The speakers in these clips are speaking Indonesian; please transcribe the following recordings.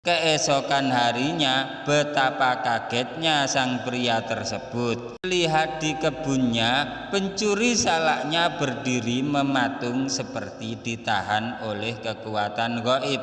Keesokan harinya betapa kagetnya sang pria tersebut. Lihat di kebunnya pencuri salaknya berdiri mematung seperti ditahan oleh kekuatan gaib.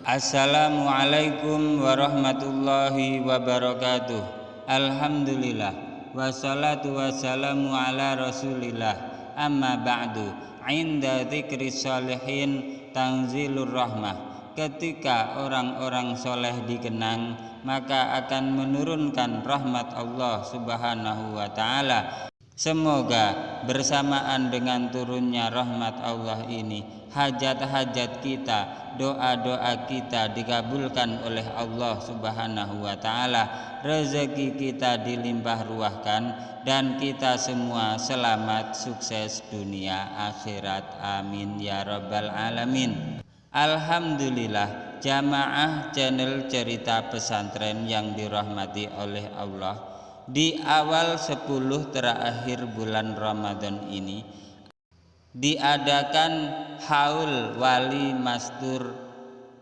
Assalamualaikum warahmatullahi wabarakatuh. Alhamdulillah wassalatu wassalamu ala rasulillah. Amma ba'du. Inda dzikri sholihin tanzilur rahmah. Ketika orang-orang soleh dikenang, maka akan menurunkan rahmat Allah subhanahu wa ta'ala. Semoga bersamaan dengan turunnya rahmat Allah ini, hajat-hajat kita, doa-doa kita dikabulkan oleh Allah subhanahu wa ta'ala, rezeki kita dilimpah ruahkan, dan kita semua selamat sukses dunia akhirat, amin ya rabbal alamin. Alhamdulillah, jamaah channel cerita pesantren yang dirahmati oleh Allah, di awal 10 terakhir bulan Ramadan ini diadakan haul wali mastur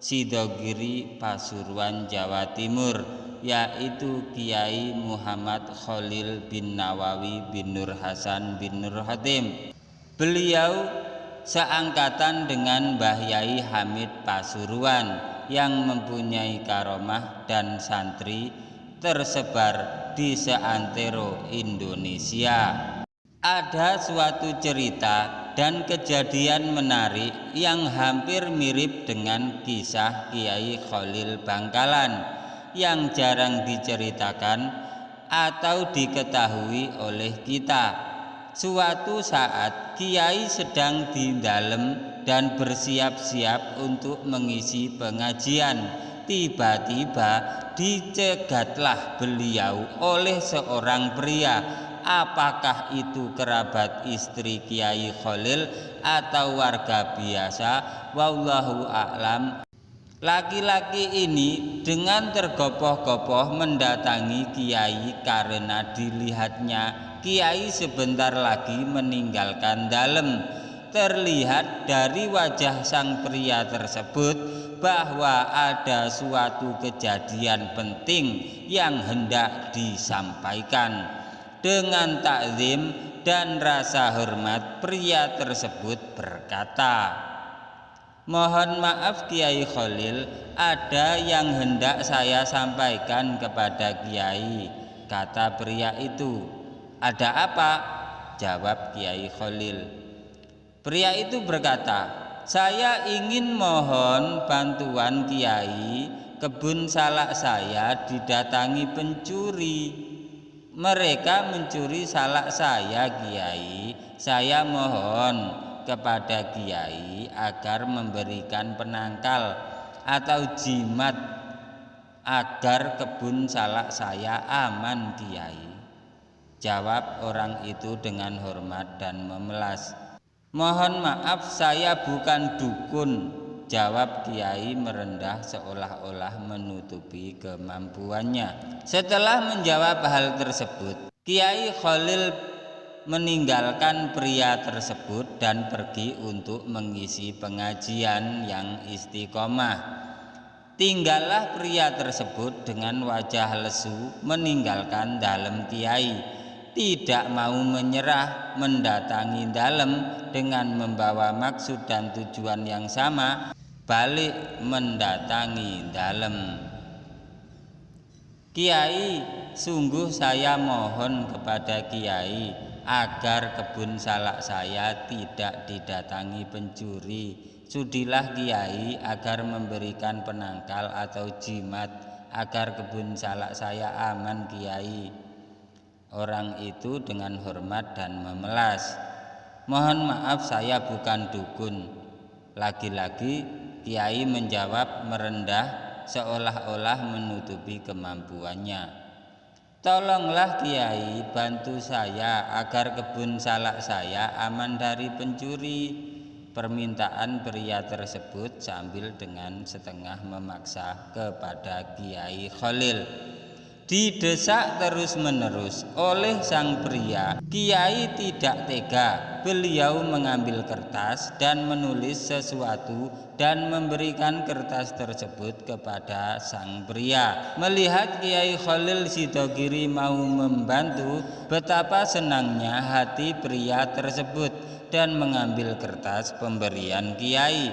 Sidogiri Pasuruan Jawa Timur, yaitu Kiai Muhammad Khalil bin Nawawi bin Nur Hasan bin Nur Hatim. Beliau seangkatan dengan Mbah Yai Hamid Pasuruan yang mempunyai karomah dan santri tersebar di seantero Indonesia. Ada suatu cerita dan kejadian menarik yang hampir mirip dengan kisah Kiai Khalil Bangkalan yang jarang diceritakan atau diketahui oleh kita. Suatu saat Kiai sedang di dalam dan bersiap-siap untuk mengisi pengajian. Tiba-tiba dicegatlah beliau oleh seorang pria. Apakah itu kerabat istri Kiai Khalil atau warga biasa? Wallahu a'lam. Laki-laki ini dengan tergopoh-gopoh mendatangi Kiai karena dilihatnya Kiai sebentar lagi meninggalkan dalem. Terlihat dari wajah sang pria tersebut bahwa ada suatu kejadian penting yang hendak disampaikan. Dengan takzim dan rasa hormat, pria tersebut berkata, "Mohon maaf Kiai Khalil, ada yang hendak saya sampaikan kepada Kiai," kata pria itu. "Ada apa?" jawab Kiai Khalil. Pria itu berkata, "Saya ingin mohon bantuan Kiai, kebun salak saya didatangi pencuri. Mereka mencuri salak saya Kiai. Saya mohon kepada Kiai agar memberikan penangkal atau jimat agar kebun salak saya aman Kiai." Jawab orang itu dengan hormat dan memelas. "Mohon maaf, saya bukan dukun," jawab Kiai merendah seolah-olah menutupi kemampuannya. Setelah menjawab hal tersebut, Kiai Khalil meninggalkan pria tersebut dan pergi untuk mengisi pengajian yang istiqomah. Tinggallah pria tersebut dengan wajah lesu meninggalkan dalem Kiai. Tidak mau menyerah, mendatangi dalem dengan membawa maksud dan tujuan yang sama, balik mendatangi dalem. "Kiai, sungguh saya mohon kepada Kiai agar kebun salak saya tidak didatangi pencuri. Sudilah Kiai agar memberikan penangkal atau jimat agar kebun salak saya aman Kiai." Orang itu dengan hormat dan memelas, "Mohon maaf, saya bukan dukun." Lagi-lagi Kiai menjawab merendah seolah-olah menutupi kemampuannya, "Tolonglah Kiai, bantu saya agar kebun salak saya aman dari pencuri." Permintaan pria tersebut sambil dengan setengah memaksa kepada Kiai Khalil. Didesak terus-menerus oleh sang pria, Kiai tidak tega beliau mengambil kertas dan menulis sesuatu dan memberikan kertas tersebut kepada sang pria. Melihat Kiai Khalil Sidogiri mau membantu, betapa senangnya hati pria tersebut dan mengambil kertas pemberian Kiai.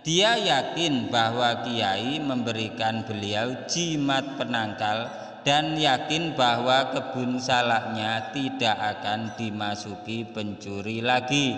Dia yakin bahwa Kiai memberikan beliau jimat penangkal dan yakin bahwa kebun salaknya tidak akan dimasuki pencuri lagi.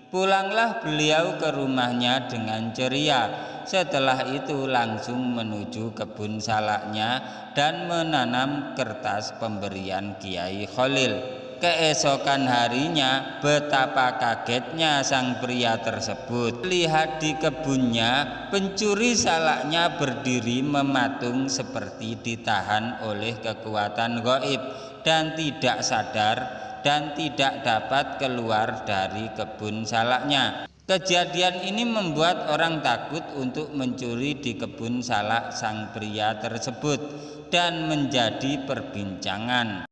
Pulanglah beliau ke rumahnya dengan ceria. Setelah itu langsung menuju kebun salaknya dan menanam kertas pemberian Kiai Khalil. Keesokan harinya betapa kagetnya sang pria tersebut. Lihat di kebunnya pencuri salaknya berdiri mematung seperti ditahan oleh kekuatan gaib dan tidak sadar dan tidak dapat keluar dari kebun salaknya. Kejadian ini membuat orang takut untuk mencuri di kebun salak sang pria tersebut dan menjadi perbincangan.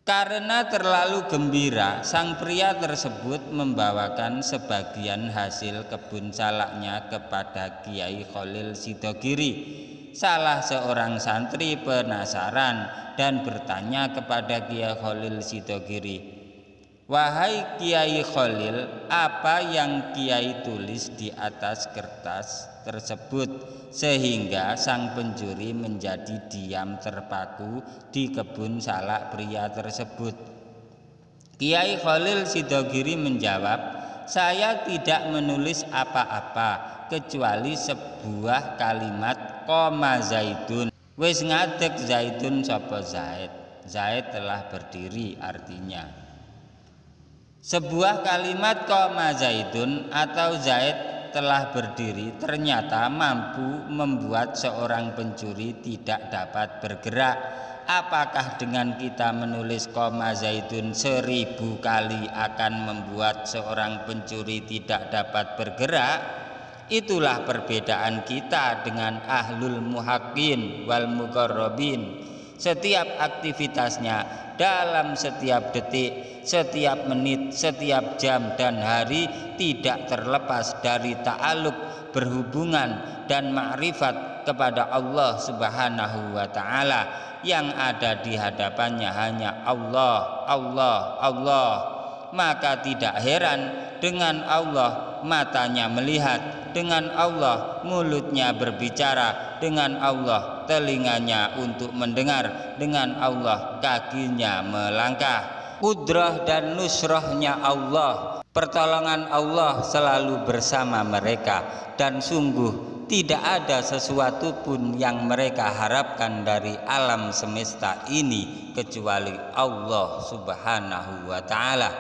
Karena terlalu gembira, sang pria tersebut membawakan sebagian hasil kebun salaknya kepada Kiai Khalil Sidogiri. Salah seorang santri penasaran dan bertanya kepada Kiai Khalil Sidogiri, "Wahai Kiai Khalil, apa yang Kiai tulis di atas kertas tersebut?" Sehingga sang pencuri menjadi diam terpaku di kebun salak pria tersebut. Kiai Khalil Sidogiri menjawab, "Saya tidak menulis apa-apa kecuali sebuah kalimat koma zaidun. Wis ngadeg zaidun sapa Zaid. Zaid telah berdiri artinya." Sebuah kalimat koma zaidun atau Zaid telah berdiri ternyata mampu membuat seorang pencuri tidak dapat bergerak. Apakah dengan kita menulis koma zaidun 1000 kali akan membuat seorang pencuri tidak dapat bergerak? Itulah perbedaan kita dengan ahlul muhaqqin wal muqarrabin. Setiap aktivitasnya dalam setiap detik, setiap menit, setiap jam dan hari tidak terlepas dari ta'aluk, berhubungan dan ma'rifat kepada Allah Subhanahu wa ta'ala. Yang ada di hadapannya hanya Allah, Allah, Allah. Maka tidak heran dengan Allah matanya melihat, dengan Allah mulutnya berbicara, dengan Allah telinganya untuk mendengar, dengan Allah kakinya melangkah. Kudrah dan nusrahnya Allah, pertolongan Allah selalu bersama mereka, dan sungguh tidak ada sesuatu pun yang mereka harapkan dari alam semesta ini kecuali Allah Subhanahu wa ta'ala.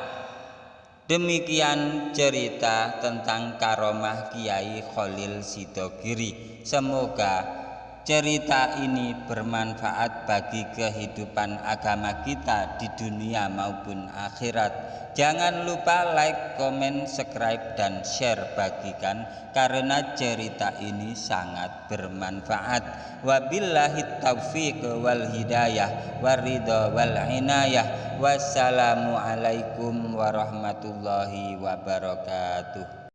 Demikian cerita tentang karomah Kiai Khalil Sidogiri. Semoga cerita ini bermanfaat bagi kehidupan agama kita di dunia maupun akhirat. Jangan lupa like, komen, subscribe, dan share, bagikan karena cerita ini sangat bermanfaat. Wabillahi taufiq wal hidayah waridho wal inayah. Wassalamualaikum warahmatullahi wabarakatuh.